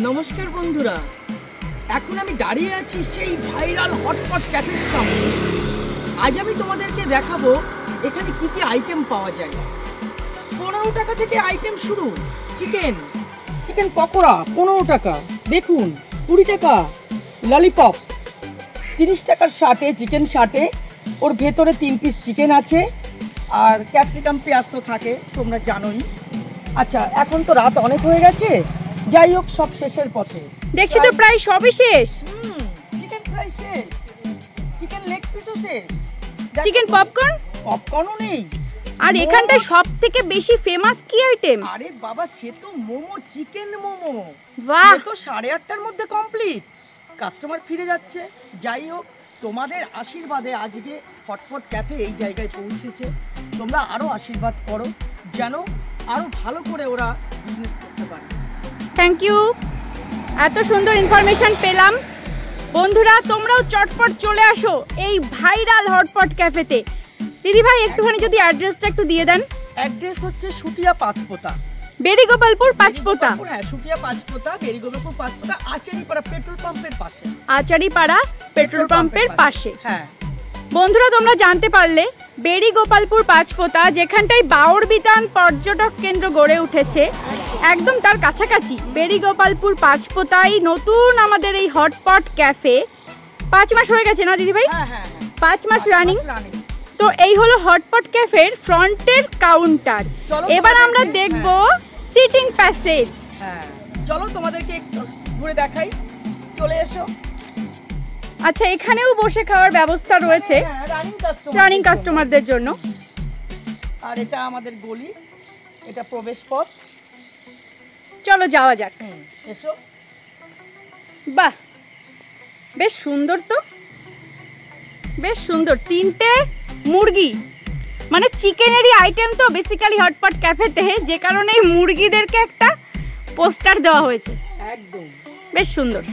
নমস্কার বন্ধুরা, এখন আমি দাঁড়িয়ে আছি সেই ভাইরাল হটপট ক্যাফের সামনে। আজ আমি তোমাদেরকে দেখাবো এখানে কি কি আইটেম পাওয়া যায়। 15 টাকা থেকে আইটেম শুরু। চিকেন পকোড়া 15 টাকা, দেখুন 20 টাকা। ললিপপ 30 টাকার শার্টে, চিকেন শার্টে, ওর ভেতরে 3 পিস চিকেন আছে আর ক্যাপসিকাম পেঁয়াজ তো থাকে, তোমরা জানোই। আচ্ছা, এখন তো রাত অনেক হয়ে গেছে, যাই হোক সব শেষের পথে। দেখছি তো প্রায় সবই শেষ। চিকেন ফ্রাই শেষ, চিকেন লেগ পিসও শেষ, চিকেন পপকর্নও নেই। আর এখানটায় সবথেকে বেশি ফেমাস কি আইটেম? আরে বাবা, সে তো মোমো, চিকেন মোমো। বাহ, সে তো 8:30টার মধ্যে কমপ্লিট। কাস্টমার ফিরে যাচ্ছে। যাই হোক, তোমাদের আশীর্বাদে আজকে হটপট ক্যাফে এই জায়গায় পৌঁছেছে। তোমরা আরো আশীর্বাদ করো যেন আরো ভালো করে ওরা বিজনেস করতে পারে। থ্যাংক ইউ, এত সুন্দর ইনফরমেশন পেলাম। বন্ধুরা, তোমরাও চটপট চলে আসো এই ভাইরাল হটপট ক্যাফেতে। দিদি ভাই, একটুখানি যদি অ্যাড্রেসটা একটু দিয়ে দেন। অ্যাড্রেস হচ্ছে সুটিয়া পাঁচপোতা, বেরিগোপালপুর পাঁচপোতা। হ্যাঁ, সুটিয়া পাঁচপোতা, বেরিগোপালপুর পাঁচপোতা, আচারিপাড়া পেট্রোল পাম্পের পাশে। আচারিপাড়া পেট্রোল পাম্পের পাশে। হ্যাঁ বন্ধুরা, তোমরা জানতে পারলে বেরিগোপালপুর পাঁচপোতা, যেখানটায় বাউরবিতান পর্যটক কেন্দ্র গড়ে উঠেছে, একদম তার কাছাকাছি বেরিগোপালপুর পাঁচপোতায় নতুন আমাদের এই হটপট ক্যাফে। 5 মাস হয়ে গেছে না দিদি ভাই? হ্যাঁ, 5 মাস রানিং। তো এই হলো হটপট ক্যাফের ফ্রন্টের কাউন্টার। এবার আমরা দেখব সিটিং প্যাসেজ। হ্যাঁ, চলো তোমাদেরকে একটু ঘুরে দেখাই, চলে এসো। আচ্ছা, এখানেও বসে খাওয়ার ব্যবস্থা রয়েছে রানিং কাস্টমারদের জন্য। আর এটা আমাদের গলি, এটা প্রবেশ পথ। চলো যাওয়া যাক। এসো। বাহ, বেশ সুন্দর তো, বেশ সুন্দর। 3টে মুরগি, মানে চিকেনেরই আইটেম তো বেসিক্যালি হটপট ক্যাফেতে, যে কারণে মুরগিদেরকে একটা পোস্টার দেওয়া হয়েছে। একদম বেশ সুন্দর।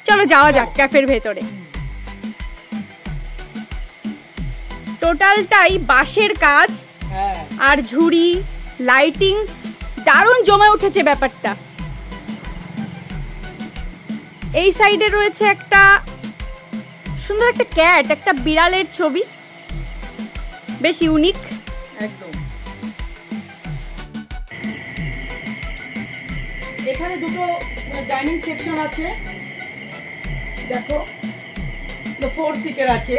চলো যাওয়া যাক ক্যাফের ভেতরে। টোটালটাই বাঁশের কাজ আর ঝুড়ি, লাইটিং, দারুণ জমে উঠেছে ব্যাপারটা। এই সাইডে রয়েছে একটা সুন্দর একটা ক্যাট, একটা বিড়ালের ছবি, বেশ ইউনিক। একদম। এখানে দুটো ডাইনিং সেকশন আছে, দেখো 4 সিটের আছে।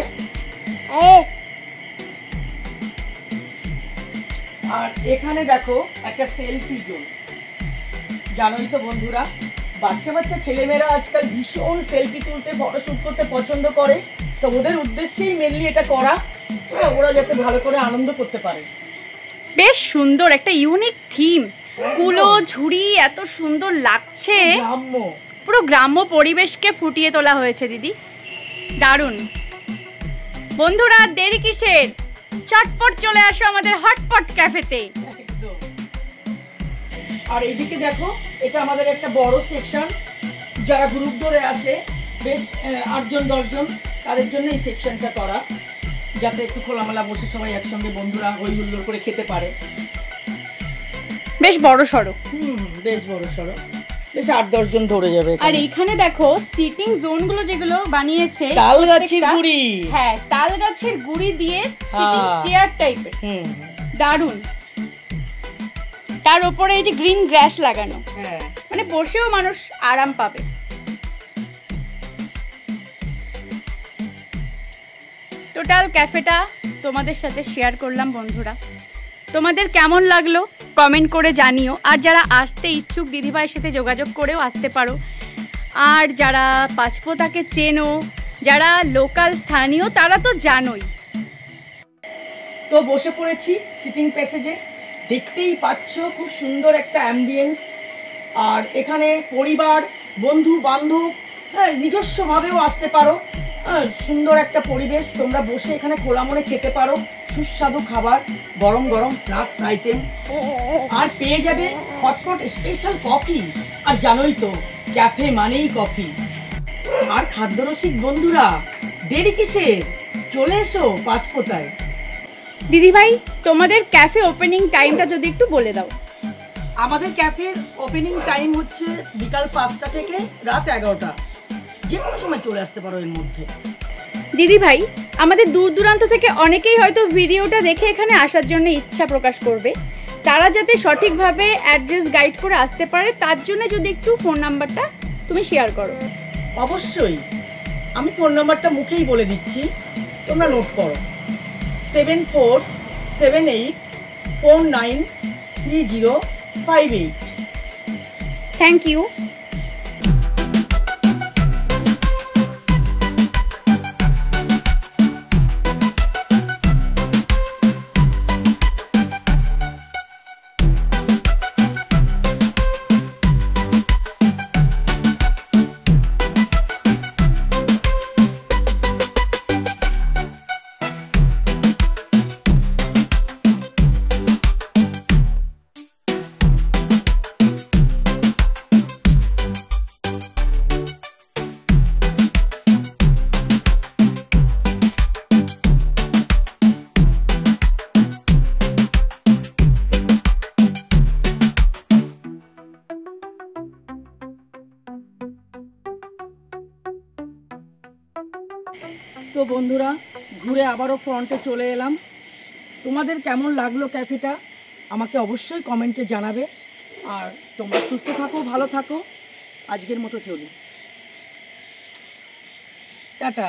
আর এখানে দেখো একটা সেলফি জোন। জানোই তো বন্ধুরা, বাচ্চা ছেলেমেয়েরা আজকাল ভীষণ সেলফি তুলতে, ফটোশুট করতে পছন্দ করে। তো ওদের উদ্দেশ্যেই মেনলি এটা করা, ওরা যাতে ভালো করে আনন্দ করতে পারে। বেশ সুন্দর একটা ইউনিক থিম। কুলো, ঝুড়ি, এত সুন্দর লাগছে। পুরো গ্রাম্য পরিবেশকে ফুটিয়ে তোলা হয়েছে দিদি, দারুণ। বন্ধুরা, দেরি কিসের? চটপট চলে আসো আমাদের হটপট ক্যাফেতে। আর এইদিকে দেখো, এটা আমাদের একটা বড় সেকশন। যারা গ্রুপ ধরে আসে, বেশ 8 জন 10 জন, তাদের জন্য এই সেকশনটা করা, যাতে একটু খোলামেলা বসে সবাই একসঙ্গে বন্ধুরা হই হুল্লোড় করে খেতে পারে। বেশ বড় সড়ো। বেশ বড় সড়ো, বেশ 8-10 জন ধরে যাবে। আর এইখানে দেখো সিটিং জোন গুলো যেগুলো বানিয়েছে, তাল গাছের গুড়ি। হ্যাঁ, তাল গাছের গুড়ি দিয়ে সিটিং চেয়ার টাইপের, দারুণ। তার উপরে এই যে গ্রিন গ্রাস লাগানো, মানে বসেও মানুষ আরাম পাবে। টোটাল ক্যাফেটা তোমাদের সাথে শেয়ার করলাম। বন্ধুরা, তোমাদের কেমন লাগলো কমেন্ট করে জানিও। আর যারা আসতে ইচ্ছুক, দিদিভাইয়ের সাথে যোগাযোগ করেও আসতে পারো। আর যারা পাঁচপোতাকে চেনো, যারা লোকাল স্থানীয়, তারা তো জানোই। তো বসে পড়েছি সিটিং প্যাসেজে, দেখতেই পাচ্ছ খুব সুন্দর একটা অ্যাম্বিয়েন্স। আর এখানে পরিবার, বন্ধু বান্ধব, নিজস্বভাবেও আসতে পারো। সুন্দর একটা পরিবেশ, তোমরা বসে এখানে খোলা মনে খেতে পারো সুস্বাদু খাবার, গরম গরম স্ন্যাক্স আইটেম, আর পেয়ে যাবে হটপট স্পেশাল কফি। আর জানোই তো, ক্যাফে মানেই কফি। আর খাদ্যরসিক বন্ধুরা, দেরি কিসের? চলে এসো পাঁচপোতায়। দিদিভাই, তোমাদের ক্যাফে ওপেনিং টাইমটা যদি একটু বলে দাও। আমাদের ক্যাফের ওপেনিং টাইম হচ্ছে বিকাল 5টা থেকে রাত 11টা। যে কোনো সময় চলে আসতে পারো এর মধ্যে। দিদি ভাই, আমাদের দূর দূরান্ত থেকে অনেকেই হয়তো ভিডিওটা দেখে এখানে আসার জন্য ইচ্ছা প্রকাশ করবে, তারা যাতে সঠিকভাবে অ্যাড্রেস গাইড করে আসতে পারে তার জন্য যদি একটু ফোন নাম্বারটা তুমি শেয়ার করো। অবশ্যই, আমি ফোন নাম্বারটা মুখেই বলে দিচ্ছি, তোমরা নোট করো। 7478493058। Thank you. তো বন্ধুরা, ঘুরে আবারও ফ্রন্টে চলে এলাম। তোমাদের কেমন লাগলো ক্যাফেটা আমাকে অবশ্যই কমেন্টে জানাবে। আর তোমরা সুস্থ থাকো, ভালো থাকো। আজকের মতো চলি, টাটা।